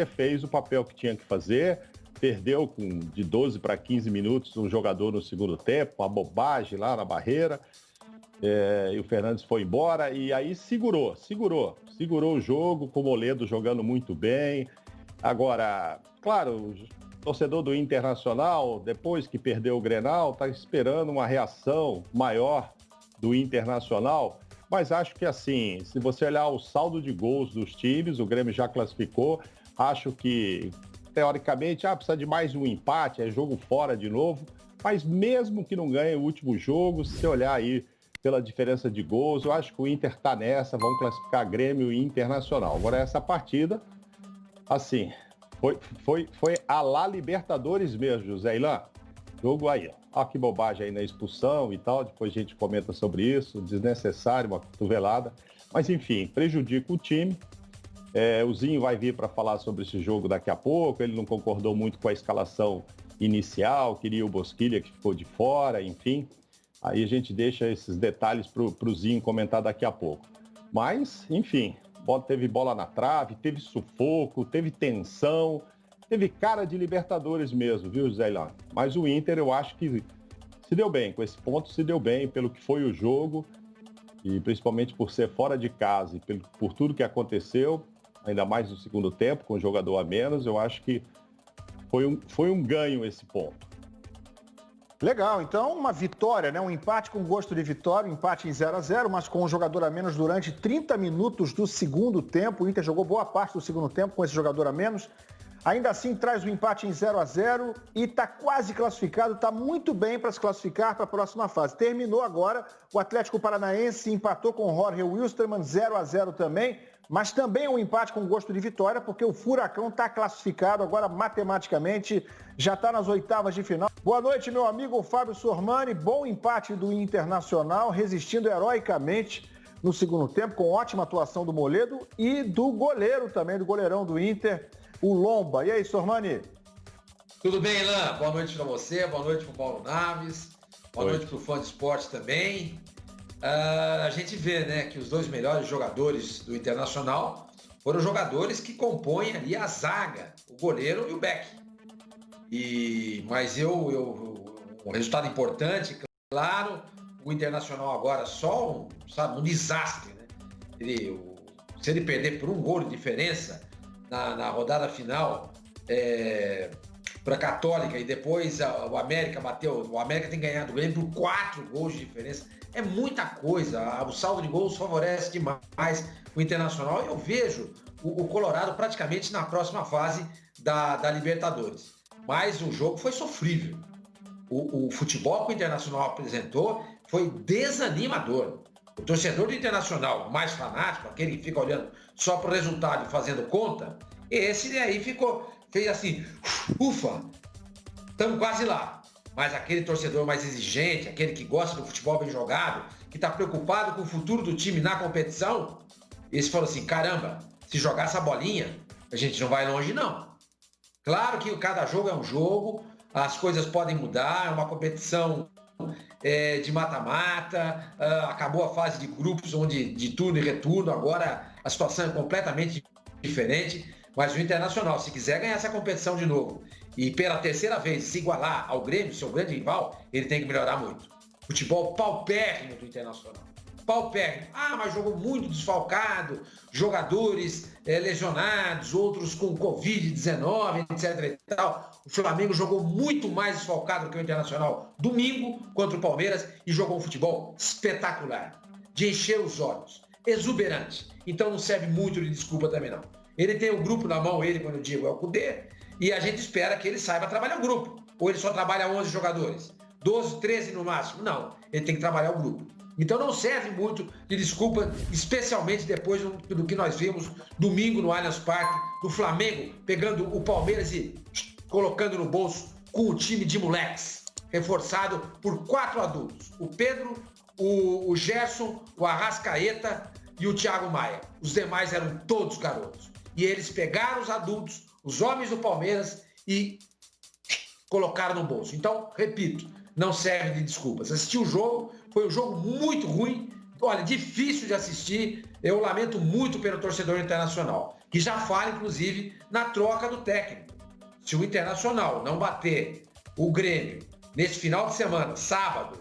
fez o papel que tinha que fazer, perdeu de 12 para 15 minutos um jogador no segundo tempo, uma bobagem lá na barreira, e o Fernandes foi embora, e aí segurou o jogo, com o Moledo jogando muito bem. Agora, claro, o torcedor do Internacional, depois que perdeu o Grenal, está esperando uma reação maior do Internacional, mas acho que assim, se você olhar o saldo de gols dos times, o Grêmio já classificou, acho que, teoricamente, precisa de mais um empate, é jogo fora de novo, mas mesmo que não ganhe o último jogo, se olhar aí pela diferença de gols, eu acho que o Inter tá nessa, vão classificar Grêmio e Internacional. Agora, essa partida, assim, foi a lá Libertadores mesmo, José Ilan. Jogo aí, ó. Que bobagem aí na expulsão e tal, depois a gente comenta sobre isso, desnecessário, uma cotovelada. Mas, enfim, prejudica o time. O Zinho vai vir para falar sobre esse jogo daqui a pouco, ele não concordou muito com a escalação inicial, queria o Bosquilha que ficou de fora, enfim. Aí a gente deixa esses detalhes para o Zinho comentar daqui a pouco. Mas, enfim, teve bola na trave, teve sufoco, teve tensão, teve cara de Libertadores mesmo, viu, Zé Ilan? Mas o Inter, eu acho que se deu bem, com esse ponto se deu bem, pelo que foi o jogo, e principalmente por ser fora de casa e por tudo que aconteceu, ainda mais no segundo tempo, com o jogador a menos, eu acho que foi um ganho esse ponto. Legal, então uma vitória, né? Um empate com gosto de vitória, um empate em 0-0, mas com um jogador a menos durante 30 minutos do segundo tempo. O Inter jogou boa parte do segundo tempo com esse jogador a menos. Ainda assim traz o empate em 0-0 e está quase classificado, está muito bem para se classificar para a próxima fase. Terminou agora, o Atlético Paranaense empatou com o Jorge Wilstermann 0-0 também, mas também um empate com gosto de vitória, porque o Furacão está classificado agora matematicamente, já está nas oitavas de final. Boa noite, meu amigo Fábio Sormani. Bom empate do Internacional, resistindo heroicamente no segundo tempo, com ótima atuação do Moledo e do goleiro também, do goleirão do Inter, o Lomba. E aí, Sormani? Tudo bem, Ilan? Boa noite para você, boa noite para o Paulo Naves, boa noite para o fã de esporte também. A gente vê, né, que os dois melhores jogadores do Internacional foram jogadores que compõem ali a zaga, o goleiro e o Beck. Mas um resultado importante, claro, o Internacional agora só um desastre, né? Se ele perder por um gol de diferença na rodada final para a Católica e depois o América tem ganhado o Grêmio por 4 gols de diferença. É muita coisa, o saldo de gols favorece demais o Internacional e eu vejo o Colorado praticamente na próxima fase da Libertadores. Mas o jogo foi sofrível. O futebol que o Internacional apresentou foi desanimador. O torcedor do Internacional mais fanático, aquele que fica olhando só para o resultado e fazendo conta, esse aí fez assim, ufa, estamos quase lá. Mas aquele torcedor mais exigente, aquele que gosta do futebol bem jogado, que está preocupado com o futuro do time na competição, esse falou assim, caramba, se jogar essa bolinha, a gente não vai longe não. Claro que cada jogo é um jogo, as coisas podem mudar, é uma competição de mata-mata, acabou a fase de grupos onde de turno e retorno, agora a situação é completamente diferente, mas o Internacional, se quiser ganhar essa competição de novo e pela terceira vez se igualar ao Grêmio, seu grande rival, ele tem que melhorar muito. Futebol paupérrimo do Internacional. Paupérrimo. Mas jogou muito desfalcado, jogadores lesionados, outros com Covid-19, etc. e tal. O Flamengo jogou muito mais desfalcado que o Internacional domingo contra o Palmeiras e jogou um futebol espetacular, de encher os olhos, exuberante. Então não serve muito de desculpa também não. Ele tem o grupo na mão, quando eu digo é o Cudê, e a gente espera que ele saiba trabalhar o grupo. Ou ele só trabalha 11 jogadores? 12, 13 no máximo? Não, ele tem que trabalhar o grupo. Então não serve muito de desculpa, especialmente depois do que nós vimos domingo no Allianz Parque, do Flamengo pegando o Palmeiras e colocando no bolso com o time de moleques, reforçado por 4 adultos. O Pedro, o Gerson, o Arrascaeta e o Thiago Maia. Os demais eram todos garotos. E eles pegaram os adultos, os homens do Palmeiras e colocaram no bolso. Então, repito, não serve de desculpas. Assisti o jogo, foi um jogo muito ruim, olha, difícil de assistir. Eu lamento muito pelo torcedor internacional. que já fala, inclusive, na troca do técnico. Se o Internacional não bater o Grêmio nesse final de semana, sábado,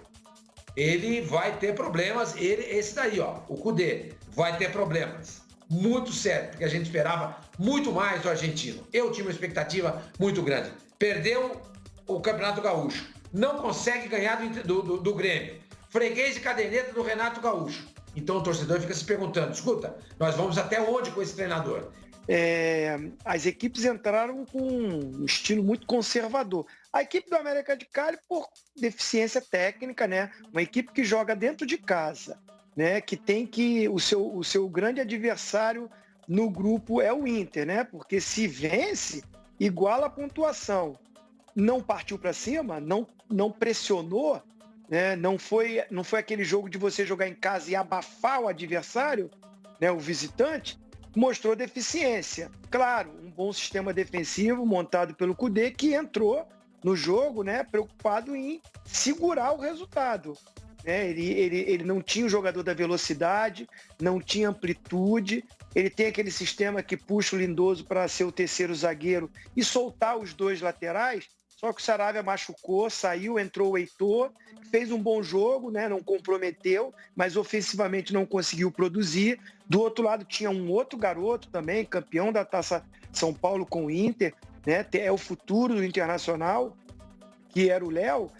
ele vai ter problemas, esse daí, ó, o Kudê, vai ter problemas muito sérios, porque a gente esperava muito mais do argentino. Eu tinha uma expectativa muito grande. Perdeu o Campeonato Gaúcho, não consegue ganhar do Grêmio, freguês de caderneta do Renato Gaúcho. Então o torcedor fica se perguntando, escuta, nós vamos até onde com esse treinador? As equipes entraram com um estilo muito conservador. A equipe do América de Cali, por deficiência técnica, né? Uma equipe que joga dentro de casa, né? Que tem que... O seu grande adversário no grupo é o Inter, né? Porque se vence, iguala a pontuação. Não partiu para cima, não pressionou, né? Não foi aquele jogo de você jogar em casa e abafar o adversário, né? O visitante. Mostrou deficiência. Claro, um bom sistema defensivo montado pelo Kudê, que entrou no jogo, né, preocupado em segurar o resultado. Ele não tinha o jogador da velocidade, não tinha amplitude, ele tem aquele sistema que puxa o Lindoso para ser o terceiro zagueiro e soltar os dois laterais, só que o Saravia machucou, saiu, entrou o Heitor, fez um bom jogo, né, não comprometeu, mas ofensivamente não conseguiu produzir. Do outro lado tinha um outro garoto também, campeão da Taça São Paulo com o Inter, né, é o futuro do Internacional, que era o Léo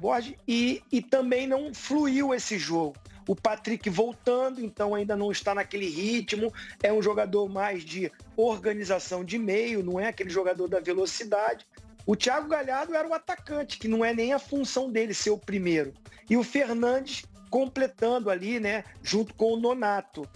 Borges, e também não fluiu esse jogo. O Patrick voltando, então ainda não está naquele ritmo, é um jogador mais de organização de meio, não é aquele jogador da velocidade. O Thiago Galhardo era o atacante, que não é nem a função dele ser o primeiro. E o Fernandes completando ali, né, junto com o Nonato.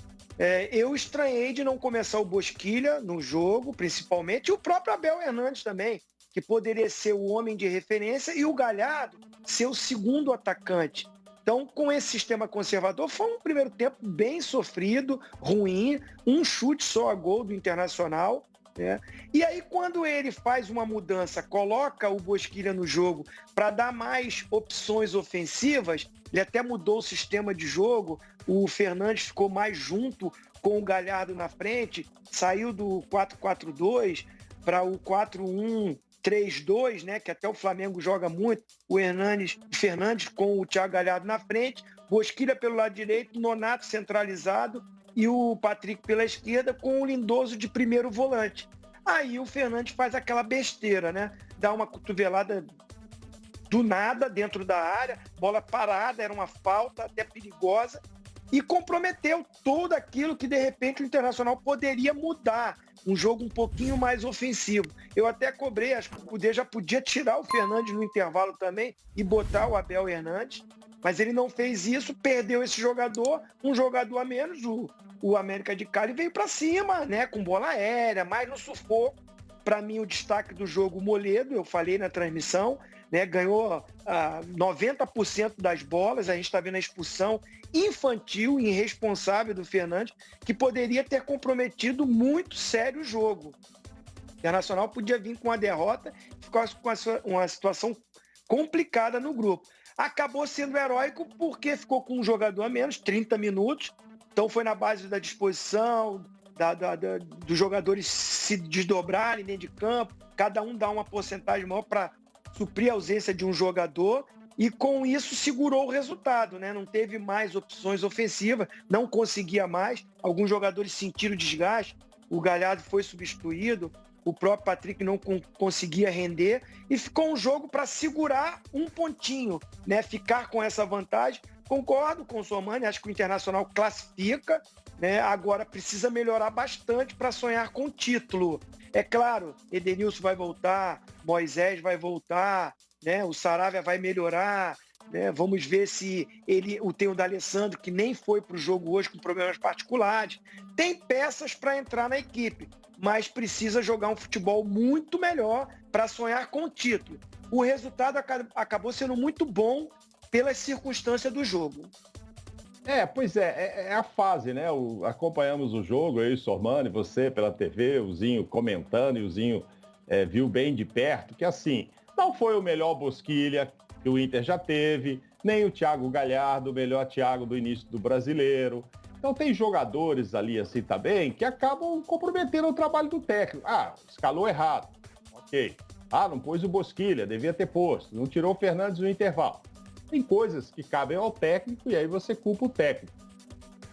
Eu estranhei de não começar o Bosquilha no jogo, principalmente, e o próprio Abel Hernandes também, que poderia ser o homem de referência, e o Galhardo ser o segundo atacante. Então, com esse sistema conservador, foi um primeiro tempo bem sofrido, ruim, um chute só a gol do Internacional, né? E aí, quando ele faz uma mudança, coloca o Bosquilha no jogo para dar mais opções ofensivas, ele até mudou o sistema de jogo, o Fernandes ficou mais junto com o Galhardo na frente, saiu do 4-4-2 para o 4-1-3-2, né, que até o Flamengo joga muito, o Fernandes com o Thiago Galhardo na frente, Bosquilha pelo lado direito, Nonato centralizado e o Patrick pela esquerda com o Lindoso de primeiro volante. Aí o Fernandes faz aquela besteira, né? Dá uma cotovelada do nada dentro da área, bola parada, era uma falta até perigosa, e comprometeu tudo aquilo que de repente o Internacional poderia mudar, um jogo um pouquinho mais ofensivo. Eu até cobrei, acho que o Kudê já podia tirar o Fernandes no intervalo também e botar o Abel Hernandes, mas ele não fez isso, perdeu esse jogador, um jogador a menos, o América de Cali veio para cima, né, com bola aérea, mais no sufoco. Para mim, o destaque do jogo, o Moledo, eu falei na transmissão, né, ganhou 90% das bolas. A gente está vendo a expulsão infantil e irresponsável do Fernandes, que poderia ter comprometido muito sério o jogo. O Internacional podia vir com a derrota e ficar com uma situação complicada no grupo. Acabou sendo heróico porque ficou com um jogador a menos, 30 minutos, então foi na base da disposição, dos jogadores se desdobrarem dentro de campo, cada um dá uma porcentagem maior para suprir a ausência de um jogador, e com isso segurou o resultado, né? Não teve mais opções ofensivas, não conseguia mais, alguns jogadores sentiram desgaste, o Galhardo foi substituído, o próprio Patrick não conseguia render, e ficou um jogo para segurar um pontinho, né? Ficar com essa vantagem. Concordo com o Sormani, acho que o Internacional classifica, né? Agora precisa melhorar bastante para sonhar com o título. É claro, Edenilson vai voltar, Moisés vai voltar, né? O Saravia vai melhorar, né? Vamos ver se tem o D'Alessandro, que nem foi para o jogo hoje com problemas particulares. Tem peças para entrar na equipe, mas precisa jogar um futebol muito melhor para sonhar com o título. O resultado acabou sendo muito bom pelas circunstâncias do jogo. Pois é a fase, né? Acompanhamos o jogo, eu e o Sormani, você pela TV, o Zinho comentando, e o Zinho viu bem de perto, que assim, não foi o melhor Bosquilha que o Inter já teve, nem o Thiago Galhardo, o melhor Thiago do início do Brasileiro. Então tem jogadores ali assim também que acabam comprometendo o trabalho do técnico. Ah, escalou errado. Ok. Ah, não pôs o Bosquilha, devia ter posto. Não tirou o Fernandes no intervalo. Tem coisas que cabem ao técnico e aí você culpa o técnico.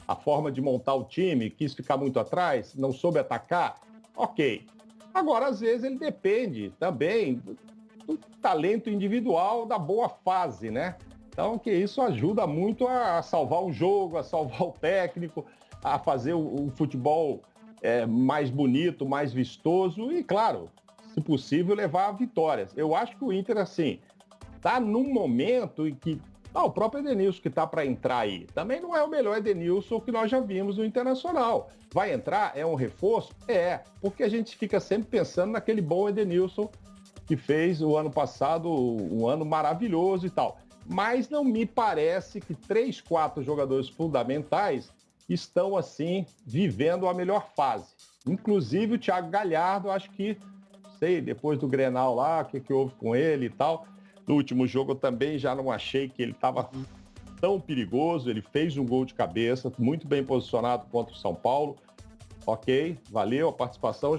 A forma de montar o time, quis ficar muito atrás, não soube atacar, ok. Agora, às vezes, ele depende também do talento individual, da boa fase, né? Então, que isso ajuda muito a salvar o jogo, a salvar o técnico, a fazer o futebol mais bonito, mais vistoso e, claro, se possível, levar a vitórias. Eu acho que o Inter, assim, está num momento em que o próprio Edenilson que está para entrar aí, também não é o melhor Edenilson que nós já vimos no Internacional. Vai entrar? É um reforço? É, porque a gente fica sempre pensando naquele bom Edenilson que fez o ano passado um ano maravilhoso e tal. Mas não me parece que 3, 4 jogadores fundamentais estão, assim, vivendo a melhor fase. Inclusive o Thiago Galhardo, acho que, sei, depois do Grenal lá, o que houve com ele e tal. No último jogo eu também já não achei que ele estava tão perigoso. Ele fez um gol de cabeça, muito bem posicionado contra o São Paulo. Ok, valeu a participação,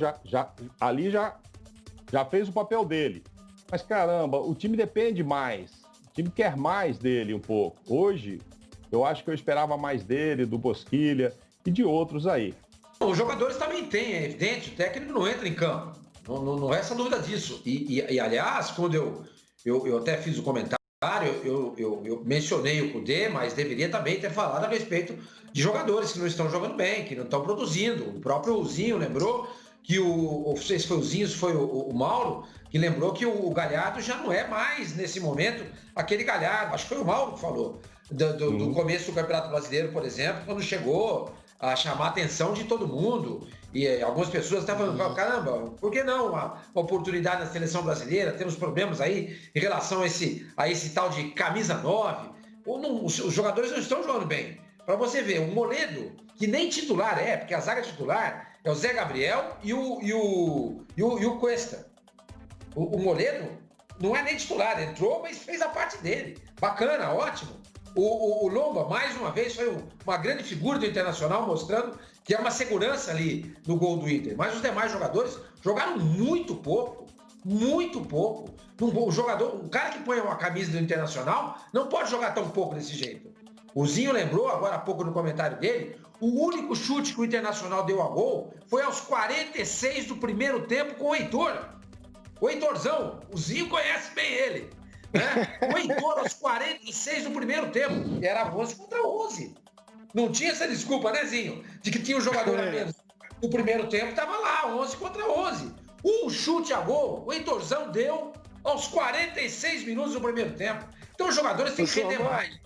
ali já fez o papel dele. Mas caramba, o time depende mais. O time quer mais dele um pouco. Hoje, eu acho que eu esperava mais dele, do Bosquilha e de outros aí. Os jogadores também têm, é evidente, o técnico não entra em campo. Não resta dúvida disso. E aliás, quando eu até fiz o comentário, eu mencionei o Kudê, mas deveria também ter falado a respeito de jogadores que não estão jogando bem, que não estão produzindo. O próprio Zinho lembrou que não sei se foi o Zinho, se foi o Mauro, que lembrou que o Galhardo já não é mais, nesse momento, aquele Galhardo. Acho que foi o Mauro que falou, do começo do Campeonato Brasileiro, por exemplo, quando chegou a chamar a atenção de todo mundo. E algumas pessoas estavam falando, caramba, por que não uma oportunidade na seleção brasileira? Temos problemas aí em relação a esse tal de camisa 9. Os jogadores não estão jogando bem. Para você ver, o Moledo, que nem titular porque a zaga titular é o Zé Gabriel e o Cuesta. O Moledo não é nem titular, entrou, mas fez a parte dele. Bacana, ótimo. O Lomba, mais uma vez, foi uma grande figura do Internacional, mostrando que é uma segurança ali no gol do Inter. Mas os demais jogadores jogaram muito pouco, muito pouco. O cara que põe uma camisa do Internacional não pode jogar tão pouco desse jeito. O Zinho lembrou, agora há pouco no comentário dele, o único chute que o Internacional deu a gol foi aos 46 do primeiro tempo com o Heitor. O Heitorzão, o Zinho conhece bem ele. Né? O Heitor aos 46 do primeiro tempo. Era 11 contra 11. Não tinha essa desculpa, né, Zinho? De que tinha um jogador a menos. No primeiro tempo estava lá, 11 contra 11. Um chute a gol, o Heitorzão deu aos 46 minutos do primeiro tempo. Então os jogadores têm que render mais.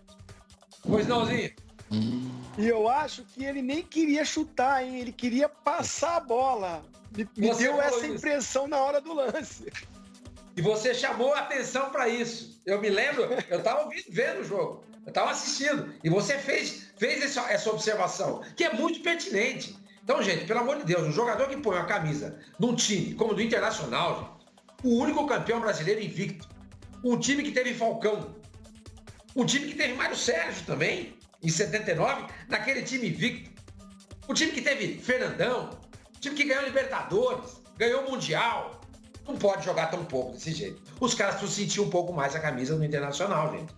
Pois não, Zinho? E eu acho que ele nem queria chutar, hein? Ele queria passar a bola. Me deu essa impressão na hora do lance. E você chamou a atenção para isso. Eu me lembro, eu estava vendo o jogo, eu estava assistindo. E você fez essa observação, que é muito pertinente. Então, gente, pelo amor de Deus, um jogador que põe uma camisa num time como o do Internacional, gente, o único campeão brasileiro invicto, um time que teve Falcão, um time que teve Mário Sérgio também, em 79, naquele time invicto, um time que teve Fernandão, um time que ganhou Libertadores, ganhou Mundial. Não pode jogar tão pouco desse jeito. Os caras precisam sentir um pouco mais a camisa do Internacional, gente.